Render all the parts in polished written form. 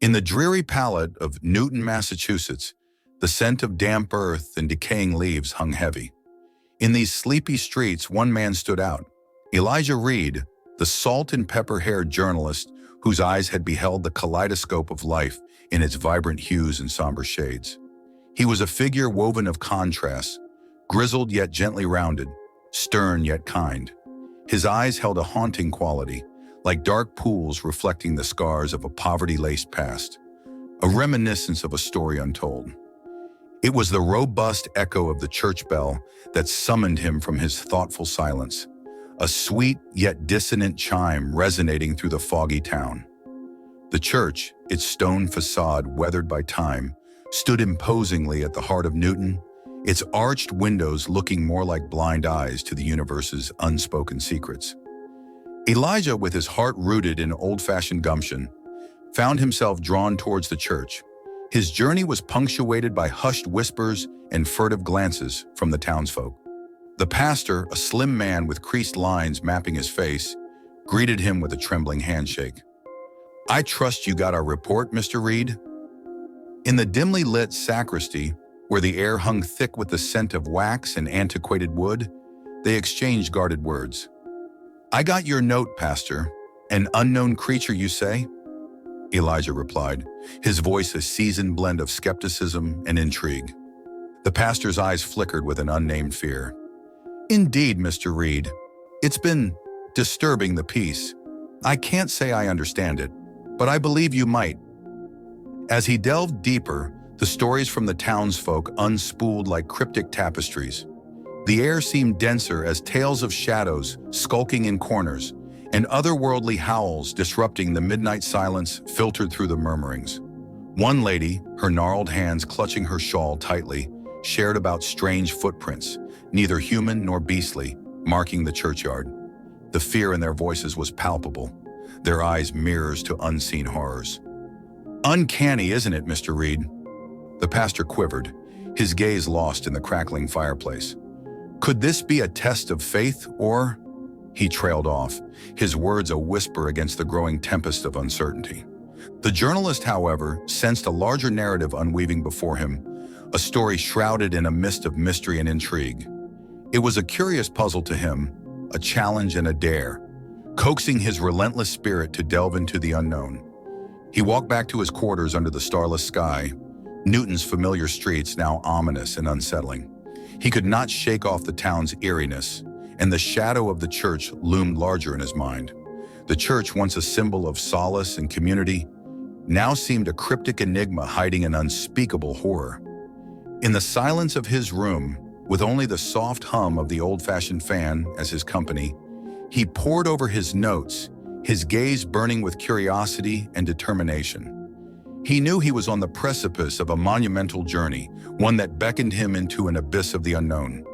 In the dreary palette of Newton, Massachusetts, the scent of damp earth and decaying leaves hung heavy. In these sleepy streets, one man stood out. Elijah Reed, the salt-and-pepper-haired journalist whose eyes had beheld the kaleidoscope of life in its vibrant hues and somber shades. He was a figure woven of contrasts, grizzled yet gently rounded, stern yet kind. His eyes held a haunting quality, like dark pools reflecting the scars of a poverty-laced past, a reminiscence of a story untold. It was the robust echo of the church bell that summoned him from his thoughtful silence, a sweet yet dissonant chime resonating through the foggy town. The church, its stone facade weathered by time, stood imposingly at the heart of Newton, its arched windows looking more like blind eyes to the universe's unspoken secrets. Elijah, with his heart rooted in old-fashioned gumption, found himself drawn towards the church. His journey was punctuated by hushed whispers and furtive glances from the townsfolk. The pastor, a slim man with creased lines mapping his face, greeted him with a trembling handshake. "I trust you got our report, Mr. Reed?" In the dimly lit sacristy, where the air hung thick with the scent of wax and antiquated wood, they exchanged guarded words. "I got your note, Pastor. An unknown creature, you say?" Elijah replied, his voice a seasoned blend of skepticism and intrigue. The pastor's eyes flickered with an unnamed fear. "Indeed, Mr. Reed. It's been disturbing the peace. I can't say I understand it, but I believe you might." As he delved deeper, the stories from the townsfolk unspooled like cryptic tapestries. The air seemed denser as tales of shadows skulking in corners and otherworldly howls disrupting the midnight silence filtered through the murmurings. One lady, her gnarled hands clutching her shawl tightly, shared about strange footprints, neither human nor beastly, marking the churchyard. The fear in their voices was palpable, their eyes mirrors to unseen horrors. "Uncanny, isn't it, Mr. Reed?" The pastor quivered, his gaze lost in the crackling fireplace. "Could this be a test of faith, or—" He trailed off, his words a whisper against the growing tempest of uncertainty. The journalist, however, sensed a larger narrative unweaving before him, a story shrouded in a mist of mystery and intrigue. It was a curious puzzle to him, a challenge and a dare, coaxing his relentless spirit to delve into the unknown. He walked back to his quarters under the starless sky, Newton's familiar streets now ominous and unsettling. He could not shake off the town's eeriness, and the shadow of the church loomed larger in his mind. The church, once a symbol of solace and community, now seemed a cryptic enigma hiding an unspeakable horror. In the silence of his room, with only the soft hum of the old-fashioned fan as his company, he pored over his notes, his gaze burning with curiosity and determination. He knew he was on the precipice of a monumental journey, one that beckoned him into an abyss of the unknown.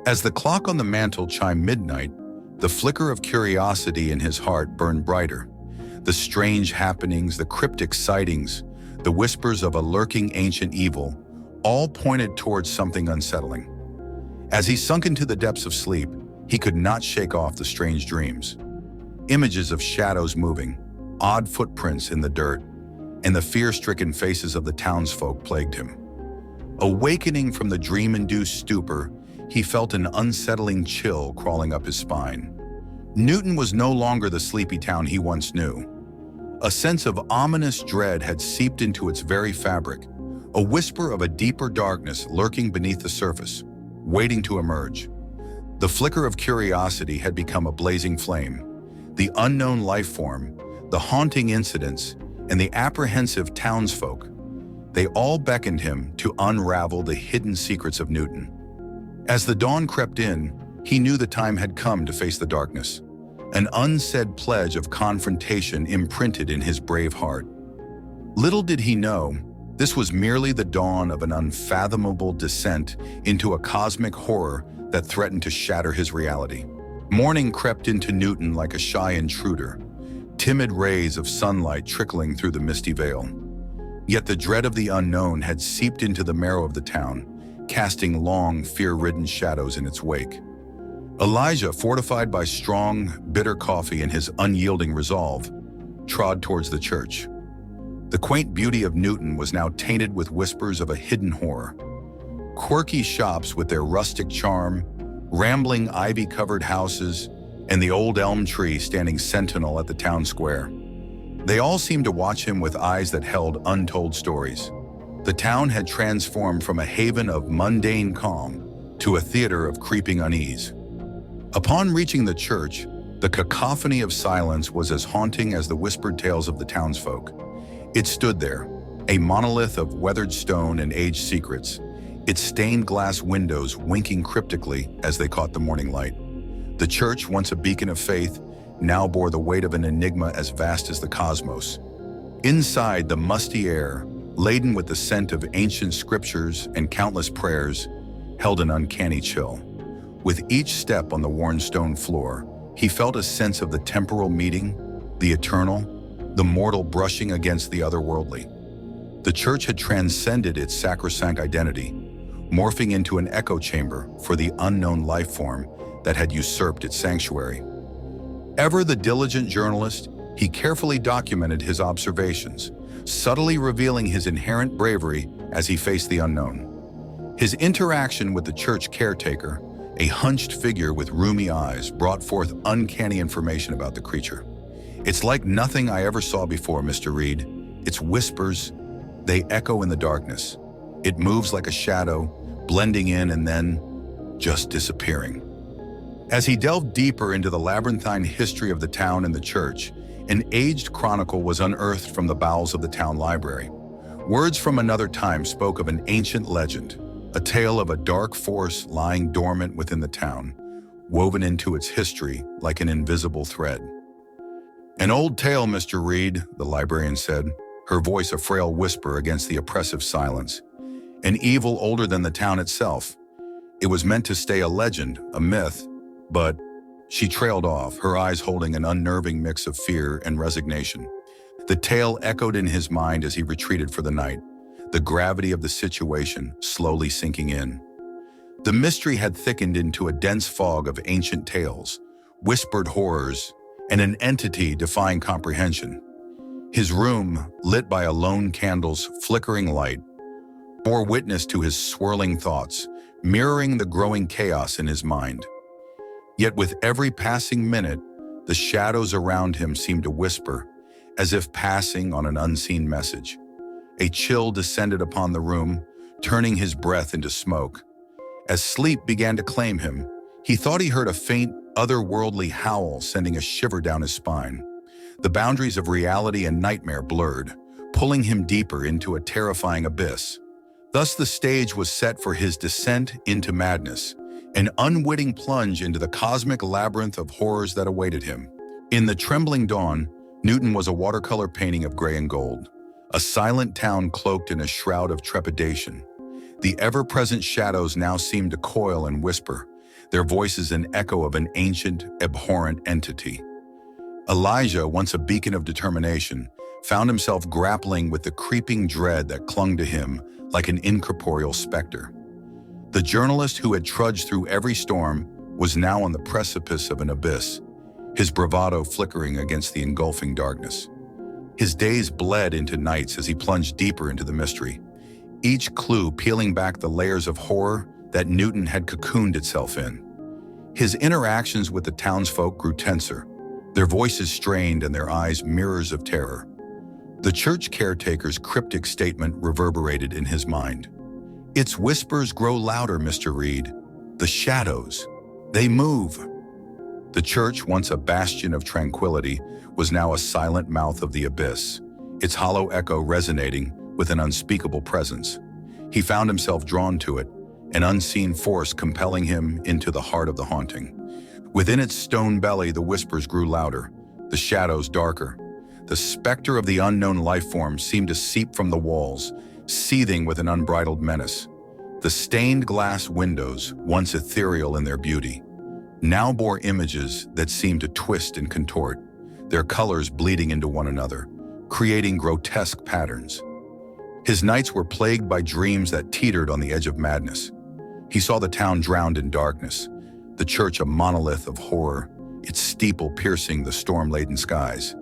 As the clock on the mantel chimed midnight, the flicker of curiosity in his heart burned brighter. The strange happenings, the cryptic sightings, the whispers of a lurking ancient evil, all pointed towards something unsettling. As he sunk into the depths of sleep, he could not shake off the strange dreams. Images of shadows moving, odd footprints in the dirt, and the fear-stricken faces of the townsfolk plagued him. Awakening from the dream-induced stupor, he felt an unsettling chill crawling up his spine. Newton was no longer the sleepy town he once knew. A sense of ominous dread had seeped into its very fabric, a whisper of a deeper darkness lurking beneath the surface, waiting to emerge. The flicker of curiosity had become a blazing flame. The unknown life form, the haunting incidents, and the apprehensive townsfolk, they all beckoned him to unravel the hidden secrets of Newton. As the dawn crept in, he knew the time had come to face the darkness, an unsaid pledge of confrontation imprinted in his brave heart. Little did he know, this was merely the dawn of an unfathomable descent into a cosmic horror that threatened to shatter his reality. Morning crept into Newton like a shy intruder, timid rays of sunlight trickling through the misty veil. Yet the dread of the unknown had seeped into the marrow of the town, casting long, fear-ridden shadows in its wake. Elijah, fortified by strong, bitter coffee and his unyielding resolve, trod towards the church. The quaint beauty of Newton was now tainted with whispers of a hidden horror. Quirky shops with their rustic charm, rambling ivy-covered houses, and the old elm tree standing sentinel at the town square. They all seemed to watch him with eyes that held untold stories. The town had transformed from a haven of mundane calm to a theater of creeping unease. Upon reaching the church, the cacophony of silence was as haunting as the whispered tales of the townsfolk. It stood there, a monolith of weathered stone and aged secrets, its stained glass windows winking cryptically as they caught the morning light. The church, once a beacon of faith, now bore the weight of an enigma as vast as the cosmos. Inside, the musty air, laden with the scent of ancient scriptures and countless prayers, held an uncanny chill. With each step on the worn stone floor, he felt a sense of the temporal meeting, the eternal, the mortal brushing against the otherworldly. The church had transcended its sacrosanct identity, morphing into an echo chamber for the unknown life form that had usurped its sanctuary. Ever the diligent journalist, he carefully documented his observations, subtly revealing his inherent bravery as he faced the unknown. His interaction with the church caretaker, a hunched figure with rheumy eyes, brought forth uncanny information about the creature. "It's like nothing I ever saw before, Mr. Reed. Its whispers, they echo in the darkness. It moves like a shadow, blending in and then just disappearing." As he delved deeper into the labyrinthine history of the town and the church, an aged chronicle was unearthed from the bowels of the town library. Words from another time spoke of an ancient legend, a tale of a dark force lying dormant within the town, woven into its history like an invisible thread. "An old tale, Mr. Reed," the librarian said, her voice a frail whisper against the oppressive silence. "An evil older than the town itself. It was meant to stay a legend, a myth, but..." She trailed off, her eyes holding an unnerving mix of fear and resignation. The tale echoed in his mind as he retreated for the night, the gravity of the situation slowly sinking in. The mystery had thickened into a dense fog of ancient tales, whispered horrors, and an entity defying comprehension. His room, lit by a lone candle's flickering light, bore witness to his swirling thoughts, mirroring the growing chaos in his mind. Yet with every passing minute, the shadows around him seemed to whisper, as if passing on an unseen message. A chill descended upon the room, turning his breath into smoke. As sleep began to claim him, he thought he heard a faint, otherworldly howl sending a shiver down his spine. The boundaries of reality and nightmare blurred, pulling him deeper into a terrifying abyss. Thus the stage was set for his descent into madness, an unwitting plunge into the cosmic labyrinth of horrors that awaited him. In the trembling dawn, Newton was a watercolor painting of gray and gold, a silent town cloaked in a shroud of trepidation. The ever-present shadows now seemed to coil and whisper, their voices an echo of an ancient, abhorrent entity. Elijah, once a beacon of determination, found himself grappling with the creeping dread that clung to him like an incorporeal specter. The journalist who had trudged through every storm was now on the precipice of an abyss, his bravado flickering against the engulfing darkness. His days bled into nights as he plunged deeper into the mystery, each clue peeling back the layers of horror that Newton had cocooned itself in. His interactions with the townsfolk grew tenser, their voices strained and their eyes mirrors of terror. The church caretaker's cryptic statement reverberated in his mind. "Its whispers grow louder, Mr. Reed. The shadows, they move." The church, once a bastion of tranquility, was now a silent mouth of the abyss, its hollow echo resonating with an unspeakable presence. He found himself drawn to it, an unseen force compelling him into the heart of the haunting. Within its stone belly, the whispers grew louder, the shadows darker. The specter of the unknown life form seemed to seep from the walls, seething with an unbridled menace. The stained glass windows, once ethereal in their beauty, now bore images that seemed to twist and contort, their colors bleeding into one another, creating grotesque patterns. His nights were plagued by dreams that teetered on the edge of madness. He saw the town drowned in darkness, the church a monolith of horror, its steeple piercing the storm-laden skies.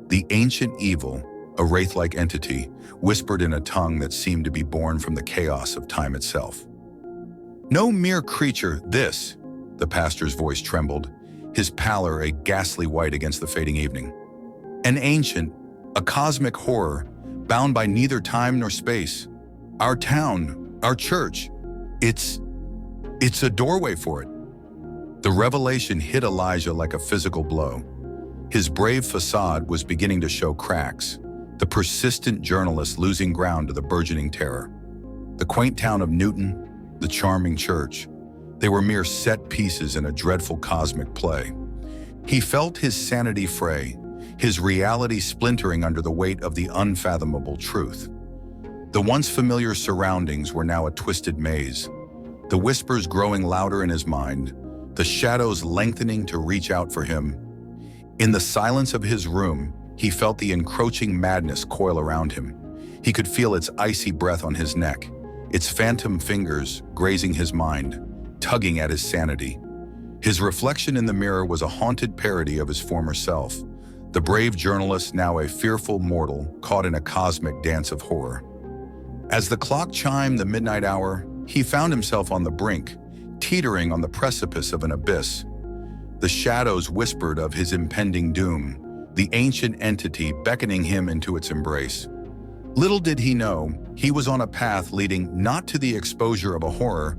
The ancient evil, a wraith-like entity, whispered in a tongue that seemed to be born from the chaos of time itself. "No mere creature, this," the pastor's voice trembled, his pallor a ghastly white against the fading evening. "An ancient, a cosmic horror, bound by neither time nor space. Our town, our church, it's a doorway for it." The revelation hit Elijah like a physical blow. His brave facade was beginning to show cracks, the persistent journalist losing ground to the burgeoning terror. The quaint town of Newton, the charming church, they were mere set pieces in a dreadful cosmic play. He felt his sanity fray, his reality splintering under the weight of the unfathomable truth. The once familiar surroundings were now a twisted maze, the whispers growing louder in his mind, the shadows lengthening to reach out for him. In the silence of his room, he felt the encroaching madness coil around him. He could feel its icy breath on his neck, its phantom fingers grazing his mind, tugging at his sanity. His reflection in the mirror was a haunted parody of his former self, the brave journalist now a fearful mortal caught in a cosmic dance of horror. As the clock chimed the midnight hour, he found himself on the brink, teetering on the precipice of an abyss. The shadows whispered of his impending doom, the ancient entity beckoning him into its embrace. Little did he know, he was on a path leading not to the exposure of a horror,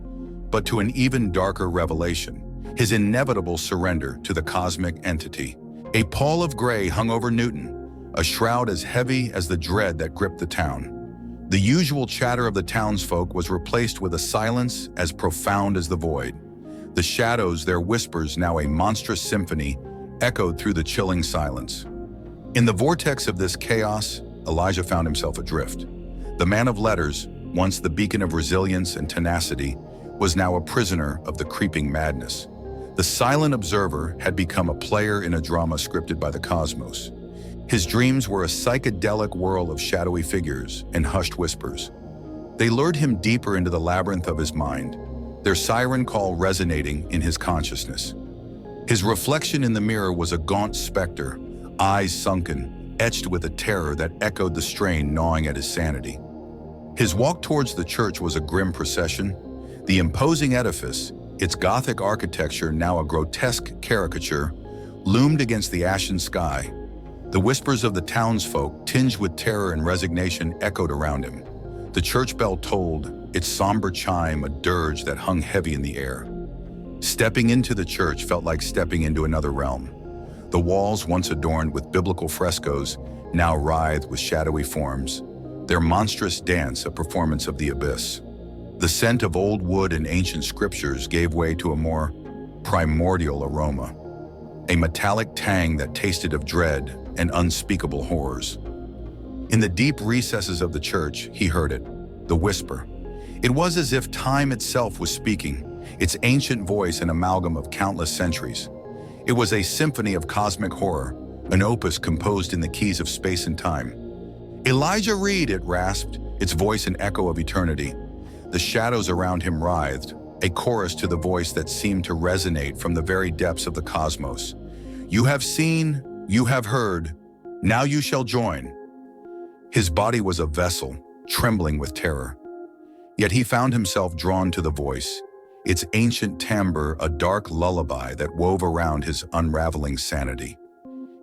but to an even darker revelation, his inevitable surrender to the cosmic entity. A pall of gray hung over Newton, a shroud as heavy as the dread that gripped the town. The usual chatter of the townsfolk was replaced with a silence as profound as the void. The shadows, their whispers now a monstrous symphony, echoed through the chilling silence. In the vortex of this chaos, Elijah found himself adrift. The man of letters, once the beacon of resilience and tenacity, was now a prisoner of the creeping madness. The silent observer had become a player in a drama scripted by the cosmos. His dreams were a psychedelic whirl of shadowy figures and hushed whispers. They lured him deeper into the labyrinth of his mind, their siren call resonating in his consciousness. His reflection in the mirror was a gaunt specter, eyes sunken, etched with a terror that echoed the strain gnawing at his sanity. His walk towards the church was a grim procession. The imposing edifice, its Gothic architecture now a grotesque caricature, loomed against the ashen sky. The whispers of the townsfolk, tinged with terror and resignation, echoed around him. The church bell tolled, its somber chime a dirge that hung heavy in the air. Stepping into the church felt like stepping into another realm. The walls, once adorned with biblical frescoes, now writhed with shadowy forms, their monstrous dance a performance of the abyss. The scent of old wood and ancient scriptures gave way to a more primordial aroma, a metallic tang that tasted of dread and unspeakable horrors. In the deep recesses of the church, he heard it, the whisper. It was as if time itself was speaking, its ancient voice an amalgam of countless centuries. It was a symphony of cosmic horror, an opus composed in the keys of space and time. "Elijah Reed," it rasped, its voice an echo of eternity. The shadows around him writhed, a chorus to the voice that seemed to resonate from the very depths of the cosmos. "You have seen, you have heard, now you shall join." His body was a vessel, trembling with terror. Yet he found himself drawn to the voice, its ancient timbre a dark lullaby that wove around his unraveling sanity.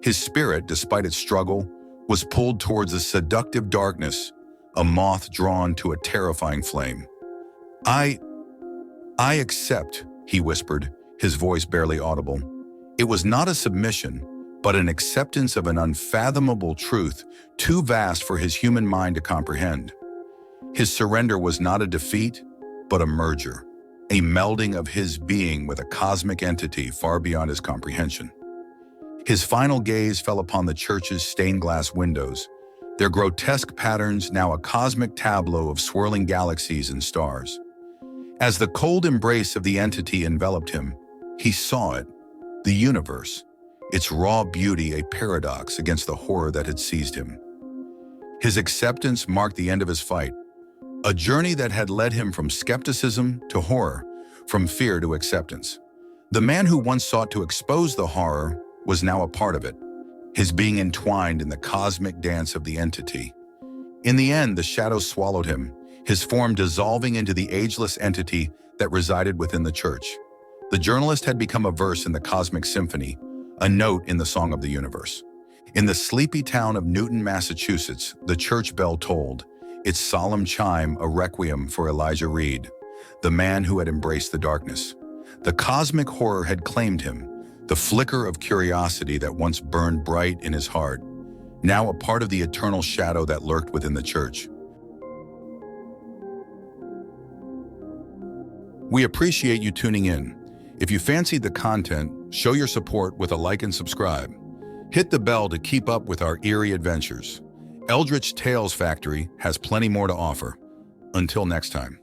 His spirit, despite its struggle, was pulled towards a seductive darkness, a moth drawn to a terrifying flame. I accept," he whispered, his voice barely audible. It was not a submission, but an acceptance of an unfathomable truth too vast for his human mind to comprehend. His surrender was not a defeat, but a merger, a melding of his being with a cosmic entity far beyond his comprehension. His final gaze fell upon the church's stained glass windows, their grotesque patterns now a cosmic tableau of swirling galaxies and stars. As the cold embrace of the entity enveloped him, he saw it, the universe, its raw beauty a paradox against the horror that had seized him. His acceptance marked the end of his fight, a journey that had led him from skepticism to horror, from fear to acceptance. The man who once sought to expose the horror was now a part of it, his being entwined in the cosmic dance of the entity. In the end, the shadow swallowed him, his form dissolving into the ageless entity that resided within the church. The journalist had become a verse in the cosmic symphony, a note in the song of the universe. In the sleepy town of Newton, Massachusetts, the church bell tolled, its solemn chime a requiem for Elijah Reed, the man who had embraced the darkness. The cosmic horror had claimed him, the flicker of curiosity that once burned bright in his heart, now a part of the eternal shadow that lurked within the church. We appreciate you tuning in. If you fancied the content, show your support with a like and subscribe. Hit the bell to keep up with our eerie adventures. Eldritch Tales Factory has plenty more to offer. Until next time.